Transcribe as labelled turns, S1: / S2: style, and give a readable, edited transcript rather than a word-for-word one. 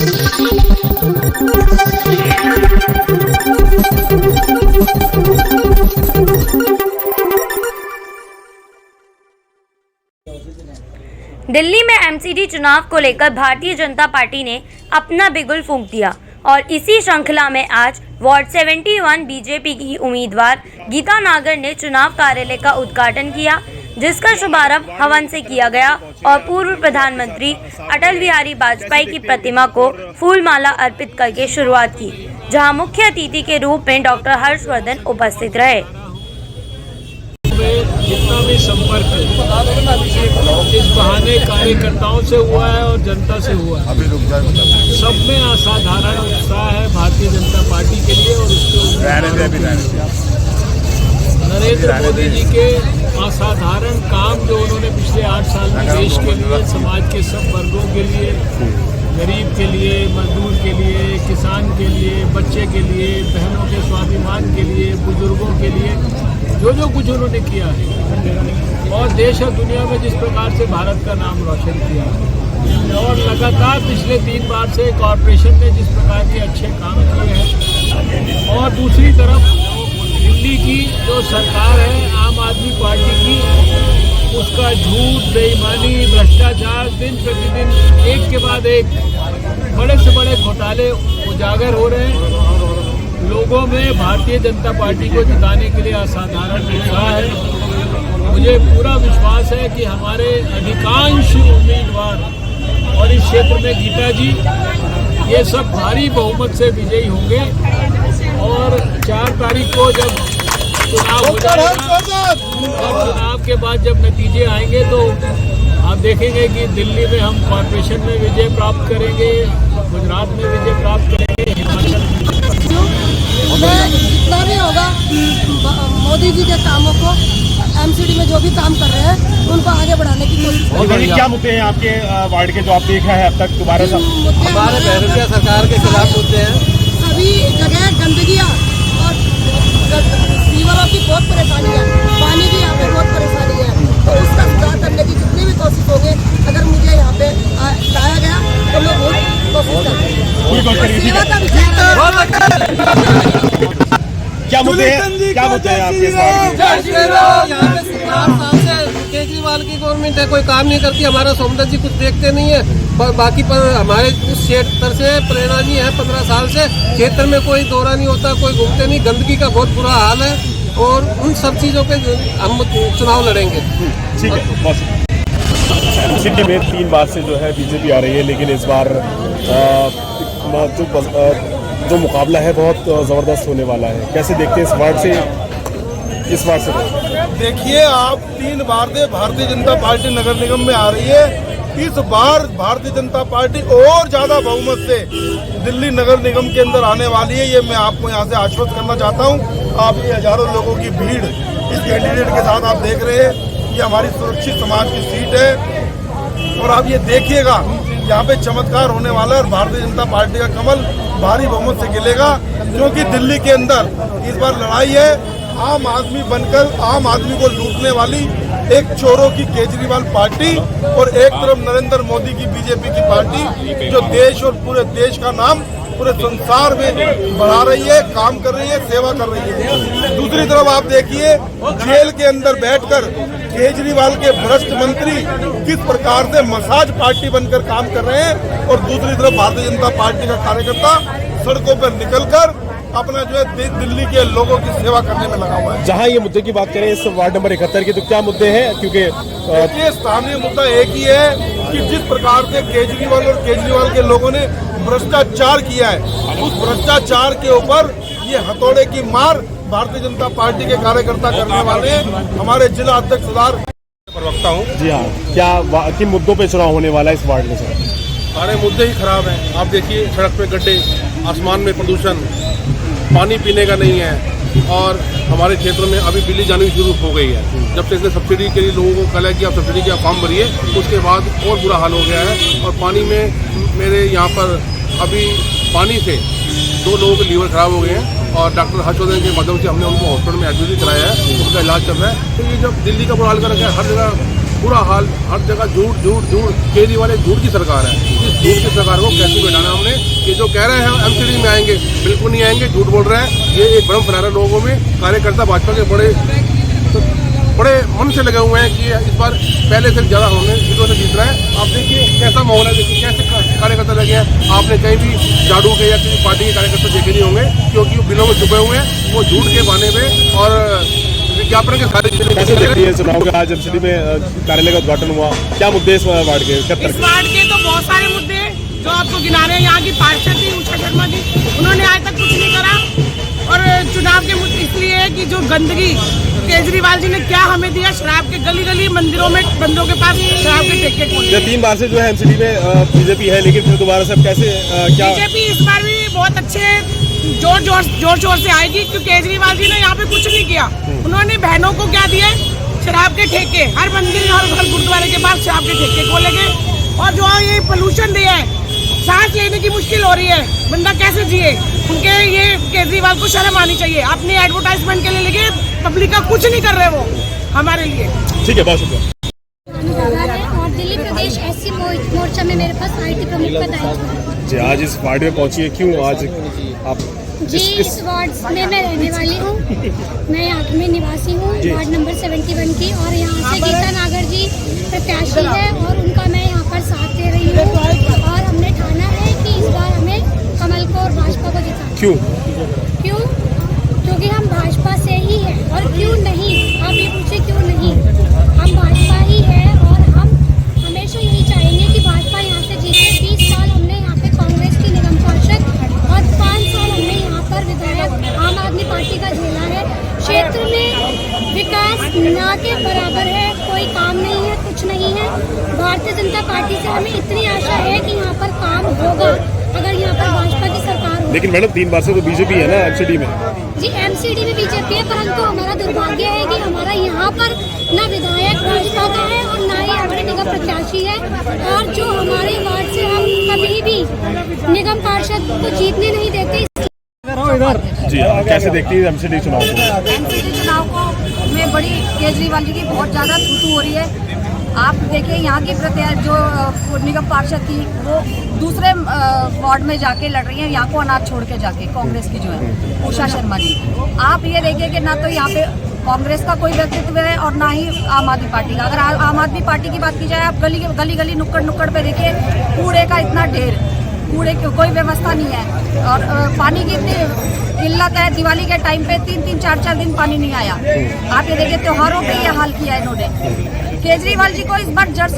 S1: दिल्ली में एमसीडी चुनाव को लेकर भारतीय जनता पार्टी ने अपना बिगुल फूंक दिया और इसी श्रृंखला में आज वार्ड 71 बीजेपी की उम्मीदवार गीता नागर ने चुनाव कार्यालय का उद्घाटन किया, जिसका शुभारंभ हवन से किया गया और पूर्व प्रधानमंत्री अटल बिहारी वाजपेयी की प्रतिमा को फूलमाला अर्पित करके शुरुआत की, जहां मुख्य अतिथि के रूप में डॉक्टर हर्षवर्धन उपस्थित रहे।
S2: जितना भी संपर्क इस बहाने कार्यकर्ताओं से हुआ है और जनता से हुआ है, सब में असाधारण उत्साह है भारतीय जनता पार्टी के लिए और उसके नरेंद्र मोदी जी के असाधारण काम जो उन्होंने पिछले 8 साल में देश के लिए, समाज के सब वर्गों के लिए, गरीब के लिए, मजदूर के लिए, किसान के लिए, बच्चे के लिए, बहनों के स्वाभिमान के लिए, बुजुर्गों के लिए जो कुछ उन्होंने किया है और देश और दुनिया में जिस प्रकार से भारत का नाम रोशन किया है और लगातार पिछले 3 बार से कॉरपोरेशन ने जिस प्रकार के अच्छे काम किए हैं और दूसरी तरफ दिल्ली की जो सरकार है आम आदमी पार्टी की, उसका झूठ, बेईमानी, भ्रष्टाचार दिन प्रतिदिन एक के बाद एक बड़े से बड़े घोटाले उजागर हो रहे हैं। लोगों में भारतीय जनता पार्टी को जिताने के लिए असाधारण उत्साह है। मुझे पूरा विश्वास है कि हमारे अधिकांश उम्मीदवार और इस क्षेत्र में गीता जी ये सब भारी बहुमत से विजयी होंगे और 4 तारीख को जब चुनाव हो जाएगा और चुनाव के बाद जब नतीजे आएंगे तो आप देखेंगे कि दिल्ली में हम कॉरपोरेशन में विजय प्राप्त करेंगे, गुजरात में विजय प्राप्त करेंगे, हिमाचल
S3: जितना भी होगा मोदी जी के कामों को एमसीडी में जो भी काम कर रहे हैं उनको आगे बढ़ाने की कोशिश।
S4: क्या मुद्दे हैं आपके वार्ड के जो आप देखा है अब तक दोबारा
S5: हमारे बहरतिया सरकार के खिलाफ मुद्दे हैं।
S3: सभी जगह गंदगियाँ और सीवरों की बहुत परेशानी है, पानी की यहाँ पे बहुत परेशानी है, तो उसका सुधार करने की जितनी भी कोशिश होगी, अगर मुझे यहाँ पे लाया गया तो मैं बहुत कोशिश करूँगी। सेवा का विचार
S4: क्या मुद्दे हैं आपके
S5: केजरीवाल की गवर्नमेंट है, कोई काम नहीं करती, हमारा सोमदत्त जी कुछ देखते नहीं है। बाकी पर हमारे क्षेत्र से प्रेरणा जी है 15 साल से, क्षेत्र में कोई दौरा नहीं होता, कोई घूमते नहीं, गंदगी का बहुत बुरा हाल है और उन सब चीज़ों पे हम चुनाव लड़ेंगे।
S4: ठीक है। सिटी में 3 बार से जो है बीजेपी आ रही है, लेकिन इस बार जो मुकाबला है बहुत ज़बरदस्त होने वाला है। कैसे देखते हैं इस वार्ड से?
S6: देखिए, आप 3 बार से भारतीय जनता पार्टी नगर निगम में आ रही है। इस बार भारतीय जनता पार्टी और ज्यादा बहुमत से दिल्ली नगर निगम के अंदर आने वाली है, ये मैं आपको यहाँ से आश्वस्त करना चाहता हूँ। आप ये हजारों लोगों की भीड़ इस कैंडिडेट के साथ आप देख रहे हैं, ये हमारी सुरक्षित समाज की सीट है और आप ये देखिएगा यहाँ पे चमत्कार होने वाला है और भारतीय जनता पार्टी का कमल भारी बहुमत से गिलेगा, क्योंकि दिल्ली के अंदर इस बार लड़ाई है आम आदमी बनकर आम आदमी को लूटने वाली एक चोरों की केजरीवाल पार्टी और एक तरफ नरेंद्र मोदी की बीजेपी की पार्टी जो देश और पूरे देश का नाम पूरे संसार में बढ़ा रही है, काम कर रही है, सेवा कर रही है। दूसरी तरफ आप देखिए, जेल के अंदर बैठकर केजरीवाल के भ्रष्ट मंत्री किस प्रकार से मसाज पार्टी बनकर काम कर रहे हैं और दूसरी तरफ भारतीय जनता पार्टी का कार्यकर्ता सड़कों पर निकलकर अपना जो है दिल्ली के लोगों की सेवा करने में लगा हुआ है।
S4: जहां ये मुद्दे की बात करें इस वार्ड नंबर 71 की, तो क्या मुद्दे हैं? क्योंकि
S6: ये स्थानीय मुद्दा एक ही है कि जिस प्रकार से केजरीवाल और केजरीवाल के लोगों ने भ्रष्टाचार किया है, उस भ्रष्टाचार के ऊपर ये हथौड़े की मार भारतीय जनता पार्टी के कार्यकर्ता करने वाले हैं। हमारे जिला अध्यक्ष सरदार
S4: प्रवक्ता हूँ। जी हाँ, क्या किन मुद्दों पे चुनाव होने वाला है इस वार्ड में?
S7: सारे मुद्दे ही खराब हैं। आप देखिए, सड़क पे गड्ढे, आसमान में प्रदूषण, पानी पीने का नहीं है और हमारे क्षेत्र में अभी बिजली जानी शुरू हो गई है। जब से इसने सब्सिडी के लिए लोगों को कहा कि आप सब्सिडी का फॉर्म भरिए, उसके बाद और बुरा हाल हो गया है। और पानी में मेरे यहाँ पर अभी पानी से 2 लोगों के लीवर खराब हो गए हैं और डॉक्टर हर्षवर्धन के माध्यम से हमने उनको हॉस्पिटल में एडमिट कराया है, उनका इलाज चल रहा है। तो ये जब दिल्ली का बुरा हाल कर रखा है, हर जगह बुरा हाल, हर जगह झूठ, केजरीवाल एक झूठ की सरकार है। झूठ की सरकार को कैसे बैठाना हमने। ये जो कह रहे हैं एमसीडी में आएंगे, बिल्कुल नहीं आएंगे, झूठ बोल रहे हैं। ये एक भ्रम फैला रहे हैं लोगों में। कार्यकर्ता भाजपा के बड़े मन से लगे हुए हैं कि इस बार पहले से ज़्यादा हमने सीटों से जीत रहे हैं। आप देखिए कैसा माहौल है, देखिए कैसे कार्यकर्ता लगे हैं। आपने कहीं भी झाड़ू के या किसी पार्टी के कार्यकर्ता देखे नहीं होंगे, क्योंकि वो बिलों में छुपे हुए हैं। वो झूठ के बहाने पे और विज्ञापन के सारे
S4: कैसे देखती है चुनाव का? आज एमसीडी में कार्यालय का उद्घाटन हुआ, क्या मुद्दे इस वार्ड के?
S8: इस वार्ड के तो बहुत सारे मुद्दे हैं जो आपको गिना रहे हैं। यहाँ की पार्षद थी उषा शर्मा जी, उन्होंने आज तक कुछ नहीं करा। और चुनाव के मुद्दे इसलिए है कि जो गंदगी केजरीवाल जी ने क्या हमें दिया, शराब के गली गली मंदिरों में बंदों के पास शराब के ठेके खोले।
S4: 3 बार से जो है एमसीडी में बीजेपी है, लेकिन फिर दोबारा से कैसे क्या?
S8: बीजेपी इस बार भी बहुत अच्छे जोर शोर से आएगी, क्योंकि केजरीवाल जी ने यहाँ पे कुछ नहीं किया। उन्होंने बहनों को क्या दिए? शराब के ठेके। हर मंदिर हर गुरुद्वारे के पास शराब के ठेके खोले गए। और जो ये पोल्यूशन दिया है, सांस लेने की मुश्किल हो रही है, बंदा कैसे जिए? उनके ये केजरीवाल को शर्म आनी चाहिए। अपने एडवर्टाइजमेंट के लिए लेके पब्लिक का कुछ नहीं कर रहे वो हमारे लिए।
S4: ठीक है, बहुत शुक्रिया।
S9: और दिल्ली प्रदेश एससी मोर्चा में मेरे पास आईटी प्रमुख का दायित्व है।
S4: जी, आज इस वार्ड में पहुंची है, क्यों आज आप?
S9: जी, इस वार्ड में मैं रहने वाली हूँ। मैं यहाँ की निवासी हूँ, वार्ड नंबर 71 की। और यहाँ से गीता नागर जी प्रत्याशी है और उनका मैं यहाँ पर साथ दे रही हूँ। और हमने ठाना है कि इस बार हमें कमल को और भाजपा को जिताना।
S4: क्यों?
S9: क्योंकि हम भाजपा से ही है। और क्यों नहीं, आप ये पूछे क्यों नहीं, हम भाजपा ही है और हम हमेशा यही चाहेंगे कि भाजपा यहाँ से जीते। 20 साल हमने यहाँ पे कांग्रेस की निगम पार्षद और 5 साल हमने यहाँ पर विधायक आम आदमी पार्टी का झेला है। क्षेत्र में विकास ना के बराबर है, कोई काम नहीं है, कुछ नहीं है। भारतीय जनता पार्टी से हमें इतनी आशा है कि यहाँ पर काम होगा अगर यहाँ पर भाजपा की सरकार हो।
S4: लेकिन मैडम 3 बार से तो बीजेपी है ना एमसीडी में।
S9: जी, एमसीडी में बीजेपी है, परंतु हमारा दुर्भाग्य है कि हमारा यहाँ पर ना विधायक भाजपा का है और ना ही हमारे निगम प्रत्याशी है। और जो हमारे वार्ड से हम कभी भी निगम पार्षद को जीतने नहीं देते।
S4: जी, कैसे देखती है एमसीडी चुनाव को?
S10: एमसीडी चुनाव को में बड़ी केजरीवाल जी की बहुत ज़्यादा थूथू हो रही है। आप देखिए यहाँ की जो निगम पार्षद थी वो दूसरे वार्ड में जाके लड़ रही हैं, यहाँ को अनाज छोड़ के जाके, कांग्रेस की जो है उषा शर्मा जी। आप ये देखिए कि ना तो यहाँ पे कांग्रेस का कोई व्यक्तित्व है और ना ही आम आदमी पार्टी का। अगर आम आदमी पार्टी की बात की जाए, आप गली गली नुक्कड़ पे देखिए, कूड़े का इतना ढेर, कूड़े की कोई व्यवस्था नहीं है। और पानी की इतनी किल्लत है। दिवाली के टाइम पे 3-3, 4-4 दिन पानी नहीं आया। आप ये देखिए त्योहारों पे ये हाल किया है इन्होंने। केजरीवाल जी को इस बार जड़ से